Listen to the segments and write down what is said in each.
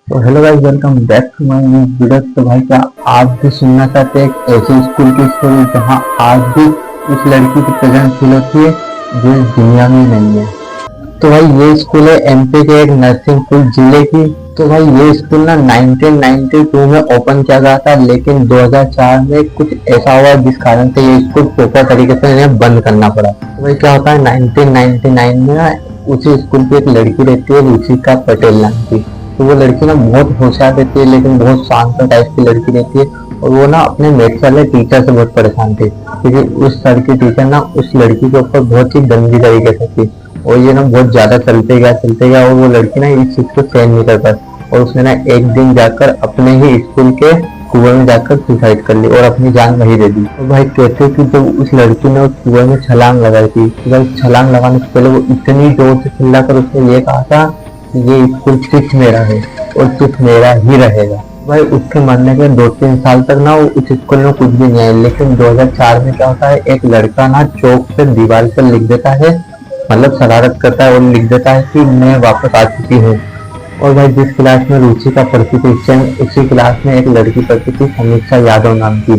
तो hello guys, welcome back to my new video. तो भाई क्या आज भी सुनना चाहते हैं एक ऐसे स्कूल की स्टोरी जहां आज भी उस लड़की की प्रेजेंस फील होती है जो इस दुनिया में नहीं है। तो भाई ये स्कूल है एमपी के एक नरसिंहपुर जिले की। तो भाई ये स्कूल ना 1992 में ओपन किया गया था, लेकिन 2004 में कुछ ऐसा हुआ जिस कारण से ये स्कूल प्रॉपर तरीके से इन्हें बंद करना पड़ा। तो भाई क्या होता है 1999 में ना उसी स्कूल की एक लड़की रहती है रुचिका पटेल नाम की। तो वो लड़की ना बहुत होशियार रहती है लेकिन बहुत शांत टाइप की लड़की रहती है। और वो ना अपने मैथ्स वाले टीचर से बहुत परेशान थे क्योंकि उस सर की टीचर ना उस लड़की के ऊपर बहुत ही गंदी तरीके से थी। और ये ना बहुत ज्यादा चलते गया और वो लड़की ना इस चीज को सहन नहीं कर पाई। और उसने ना एक दिन जाकर अपने ही स्कूल के कुएं में जाकर सुसाइड कर ली और अपनी जान वही दे दी। और भाई कहते कि जब उस लड़की ने उस कुएं में छलांग लगाई थी तो भाई छलांग लगाने से पहले वो इतनी जोर से चिल्लाकर उसने ये कहा था कि ये स्कूल सिर्फ मेरा है और सिर्फ मेरा ही रहेगा। भाई उसके मरने के 2-3 साल तक ना वो उस स्कूल में कुछ भी नहीं आया। लेकिन 2004 में क्या होता है, एक लड़का ना चौक से दीवार पर लिख देता है, मतलब शरारत करता है और लिख देता है कि मैं वापस आ चुकी हूँ। और भाई जिस क्लास में रुचिका पढ़ती थी उसी क्लास में एक लड़की पढ़ती थी समीक्षा यादव नाम की।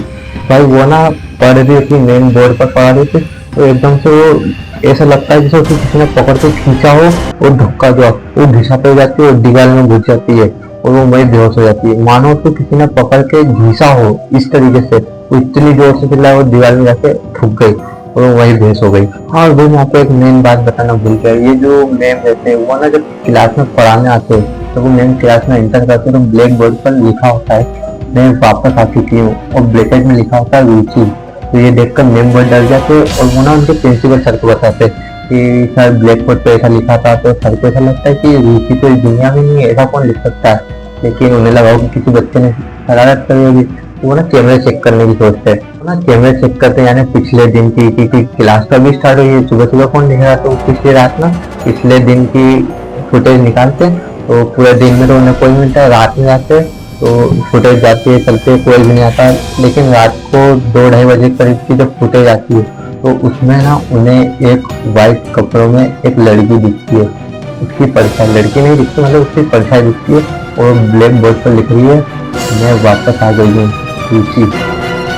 भाई वो ना पढ़ रही थी, मेन बोर्ड पर पढ़ा रही थी। तो एकदम से वो ऐसा लगता है जैसे उसे किसी ने पकड़ के खींचा हो और धक्का जो वो घिसा पे जाती है और दीवार में घुस जाती है और वो वही बेहोश हो जाती है। मानो उसको किसी ने पकड़ के घिसा हो इस तरीके से। वो इतनी जोर से चिल्ला वो दीवार में जाके ठुक गई और वो वही बेहोश हो गई। हाँ, और भाई यहाँ पे एक मेन बात बताना भूल गया। ये जो मैम रहते हैं वो ना जब क्लास में पढ़ाने आते हैं तो वो मैम क्लास में एंटर करते हैं तो ब्लैक बोर्ड पर लिखा होता है मैं वापस आ चुकी हूँ और ब्रैकेट में लिखा होता है रुचि। तो ये देखकर मैम बहुत डर जाते और वो ना उनके प्रिंसिपल सर को बताते कि सर ब्लैक बोर्ड पे ऐसा लिखा था। तो सर को ऐसा लगता है कि रुचि तो इस दुनिया में नहीं है, ऐसा कौन लिख सकता है। लेकिन उन्हें लगा कि किसी बच्चे ने शरारत करी होगी। वो ना कैमरे चेक करने की सोचते हैं। ना कैमरे चेक करते यानी पिछले दिन की क्लास का भी स्टार्ट हुई है। सुबह सुबह कौन देख रहा, तो पिछली रात ना पिछले दिन की फुटेज निकालते। तो पूरे दिन में तो उन्हें कोई मिलता है, रात में जाते तो फुटेज जाती है, चलते कोई भी नहीं आता। लेकिन रात को 2-2:30 बजे करीब की जब फुटेज आती है तो उसमें ना उन्हें एक वाइट कपड़ों में एक लड़की दिखती है। उसकी परछाई, लड़की नहीं दिखती मतलब उसकी परछाई दिखती है और ब्लैक बोर्ड पर लिख रही है मैं वापस आ गई हूँ रुचि।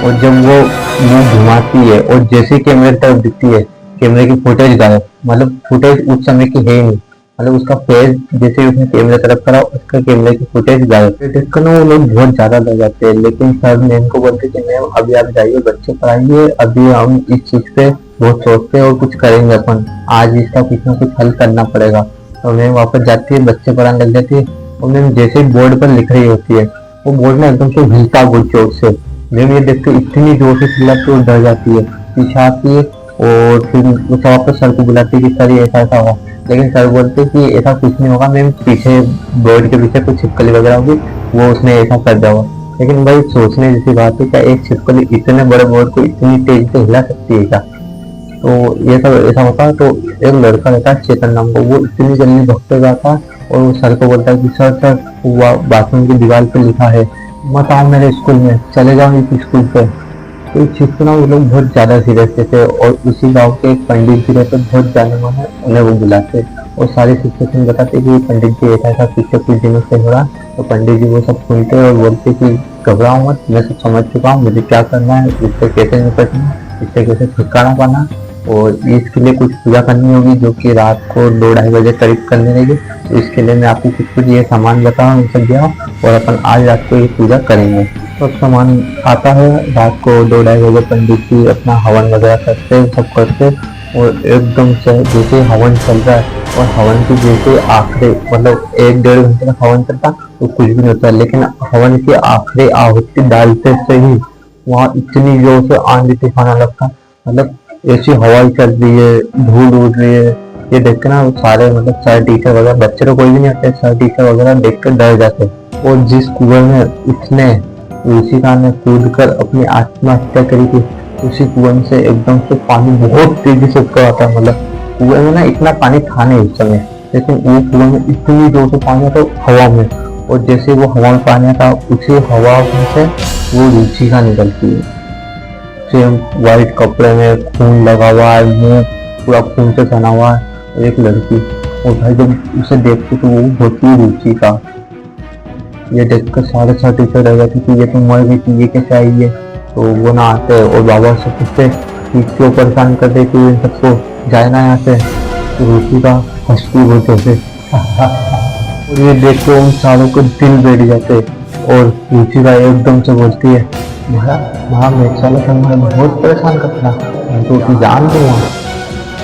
और जब वो मुंह घुमाती है और जैसे कैमरे की तरफ दिखती है कैमरे की फुटेज गायब, मतलब फुटेज उस समय की है ही नहीं। मतलब उसका फेस जैसे उसने कैमरे तरफ करा उसका कैमरे की फुटेज गायब। देखकर ना वो लोग बहुत ज्यादा डर जाते हैं। लेकिन सर मैम को बोलते कि मैम अभी आप जाइए बच्चे पढ़ाइए, अभी हम इस चीज पे बहुत सोचते हैं और कुछ करेंगे अपन, आज इसका कुछ ना कुछ हल करना पड़ेगा। तो मैम वापस जाती है, बच्चे पढ़ाने लग जाती है और मैम जैसे ही बोर्ड पर लिख रही होती है वो बोर्ड ना एकदम से हिलता बहुत जोर से। मैम ये देख के इतनी जोर से चिल्लाती और डर जाती है, पीछे आती है और फिर उसे वापस सर को बुलाती है कि सर ये ऐसा हुआ। लेकिन सर बोलते कि ऐसा कुछ नहीं होगा मैम, पीछे बोर्ड के पीछे कुछ छिपकली वगैरह होगी वो उसने ऐसा कर दिया होगा। लेकिन भाई सोचने जैसी बात है, क्या एक छिपकली इतने बड़े बोर्ड को इतनी तेजी से हिला सकती है क्या। तो ये सब ऐसा होता है। तो एक लड़का रहता है चेतन नाम को, वो इतनी जल्दी भगते जाता है और वो सर को बोलता है कि सर सर बाथरूम की दीवार पे लिखा है मत आओ मेरे स्कूल में, चले जाओ इस स्कूल से। तो इस चीज को ना वो लोग बहुत ज्यादा सीरियस थे और उसी गांव के एक पंडित जी रहते बहुत जाने माने, उन्हें वो बुलाते और सारी सिचुएशन बताते कि पंडित जी ऐसा पीछे कुछ दिनों से हो रहा। तो पंडित जी वो सब सुनते और बोलते कि घबराओ मत, मैं सब समझ चुका हूँ, मुझे क्या करना है, इससे कैसे निपटना है, इससे कैसे छुटकारा पाना और इसके लिए कुछ पूजा करनी होगी जो कि रात को 2-2:30 बजे करीब करनी रहेगी। तो इसके लिए मैं आपको कुछ ये सामान बताऊँ, उन सब दिया और अपन आज रात को ये पूजा करेंगे। तो सामान आता है, रात को 2-2:30 बजे पंडित जी अपना हवन वगैरह करते सब करते और एकदम से जैसे हवन चल रहा है और हवन की जैसे आखिरी मतलब 1-1.5 घंटे का हवन चलता तो कुछ भी नहीं होता। लेकिन हवन की आखिरी आहुति डालते से ही वहाँ इतनी जोर से आंधी तूफान आने लगता, मतलब ऐसी हवा चल रही है, धूल उड़ रही है। ये देख के ना सारे मतलब सर टीचर वगैरह, बच्चे तो कोई भी नहीं आते, सर टीचर वगैरह देख कर डर जाते। और जिस कुएं में उसने रुचिका ने कूद कर अपनी आत्महत्या करी थी उसी कुएं से एकदम से पानी बहुत तेजी से ऊपर आता है। मतलब कुएं में ना इतना पानी था नहीं उस समय, लेकिन वो कुएं में इतनी जोर से पानी आता हवा में। और जैसे वो हवा में पानी आता उसी हवा में से वो रुचिका निकलती है, सेम व्हाइट कपड़े में, खून लगा हुआ है, मुंह पूरा खून से सना हुआ है, एक लड़की। और भाई जब उसे देखते तो वो होती रुचिका। ये देखकर सारे सारे टीचर रह जाते कि ये तो मर गई थी, ये कैसे आई है। तो वो ना आते और बाबा से पूछते कि क्यों परेशान कर रहे कि इन सबको, जाए ना यहाँ से। तो रुचि का हंसती बोलते थे और ये देख के उन सारों को दिल बैठ जाते और रुचि का एकदम से बोलती है, वहाँ मेरे साले का मैं बहुत परेशान करता, मैं तो उसकी जान दूंगा।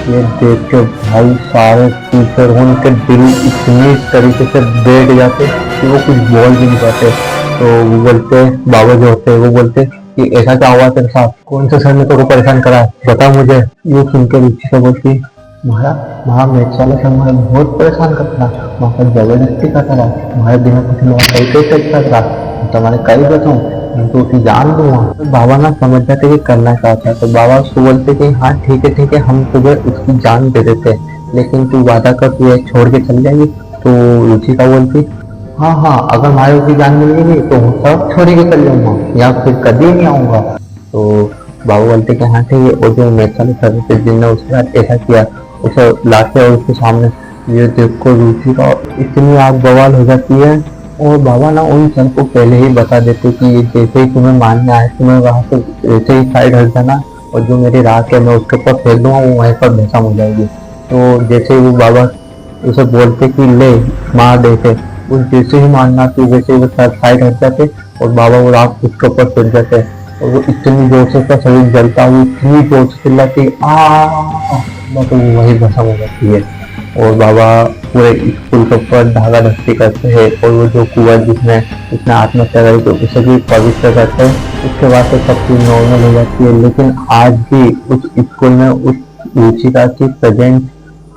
ये देख के भाई सारे टीचर उनके दिल इतनी तरीके से बैठ जाते कि वो कुछ बोल भी नहीं पाते। तो वो बोलते, बाबा जो होते हैं वो बोलते कि ऐसा क्या हुआ तेरे साथ, कौन से सर ने तेरे को परेशान करा है, बता मुझे। ये सुन के रुचि से बोलती, वहाँ मेरे साले का मैं बहुत परेशान करता, वहाँ पर जबरदस्ती करता रहा, तुम्हारे बिना कुछ मैं सही कैसे करता, तुम्हारे कई बताऊँ, मैं तो उसी जान दूंगा। तो बाबा ना समझ जाते कि करना चाहता है। तो बाबा उसको बोलते कि हाँ ठीक है, हम तुझे उसकी जान दे देते, लेकिन तू वादा कर तू ये छोड़ के चल जाएगी। तो रुचि का बोलती, हाँ अगर हमारे उसकी जान मिल गई तो मैं सब छोड़ के चल जाऊंगा या फिर कभी नहीं आऊंगा। तो बाबा बोलते कि हाँ ठीक है। और जो मेरे साले सर थे जिनने उसके साथ ऐसा किया, उसे लाते और उसके सामने ये देखो रुचि का इतनी आग बवाल हो जाती है। और बाबा ना उन सर को पहले ही बता देते कि ये जैसे ही तुम्हें मारने आए तुम्हें वहां से वैसे ही साइड हट जाना, और जो मेरी राख है मैं उसके ऊपर फेंक दूंगा, वो वहीं पर भस्म हो जाएगी। तो जैसे ही वो बाबा उसे बोलते कि ले मार देते, वो जैसे ही मारना तो वैसे ही वो साइड हट जाते और बाबा वो राख उसके ऊपर फेंक जाते। और वो इतनी जोर से उसका शरीर जलता हुआ इतनी जोर से चिल्लाती तो वो वही भस्म हो जाती है। और बाबा पूरे स्कूल के ऊपर धागा धस्ती करते हैं और वो जो कुआं जिसने उसने आत्महत्या करी तो उसे भी पवित्र करते हैं। उसके बाद तो सब चीज नॉर्मल हो जाती है। लेकिन आज भी उस स्कूल में उस रुचिका की प्रेजेंस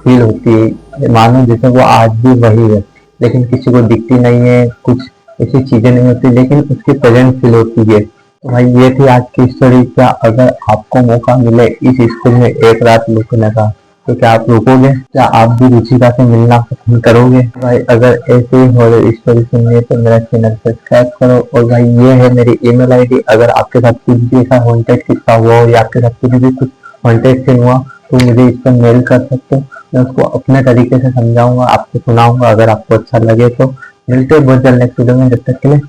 फील होती है, मानो जैसे वो आज भी वही है, लेकिन किसी को दिखती नहीं है, कुछ ऐसी चीजें नहीं होती, लेकिन उसकी प्रेजेंस फील होती है। तो भाई ये थी आज की स्टोरी। क्या अगर आपको मौका मिले इस स्कूल में एक रात रुकने का तो क्या आप रुकोगे? क्या आप भी रुचिका से मिलना पसंद करोगे? भाई अगर ऐसे ही हॉरर स्टोरी सुननी है तो मेरा चैनल सब्सक्राइब करो। और भाई ये है मेरी ईमेल आईडी, अगर आपके साथ कुछ भी ऐसा हॉन्टेड किस्सा हुआ हो या आपके साथ कुछ भी कुछ हॉन्टेड सीन हुआ तो मुझे इस पर मेल कर सकते हो, मैं उसको अपने तरीके से समझाऊंगा, आपको सुनाऊंगा। अगर आपको अच्छा लगे तो मिलते हैं बहुत जल्द नेक्स्ट वीडियो में, जब तक के लिए।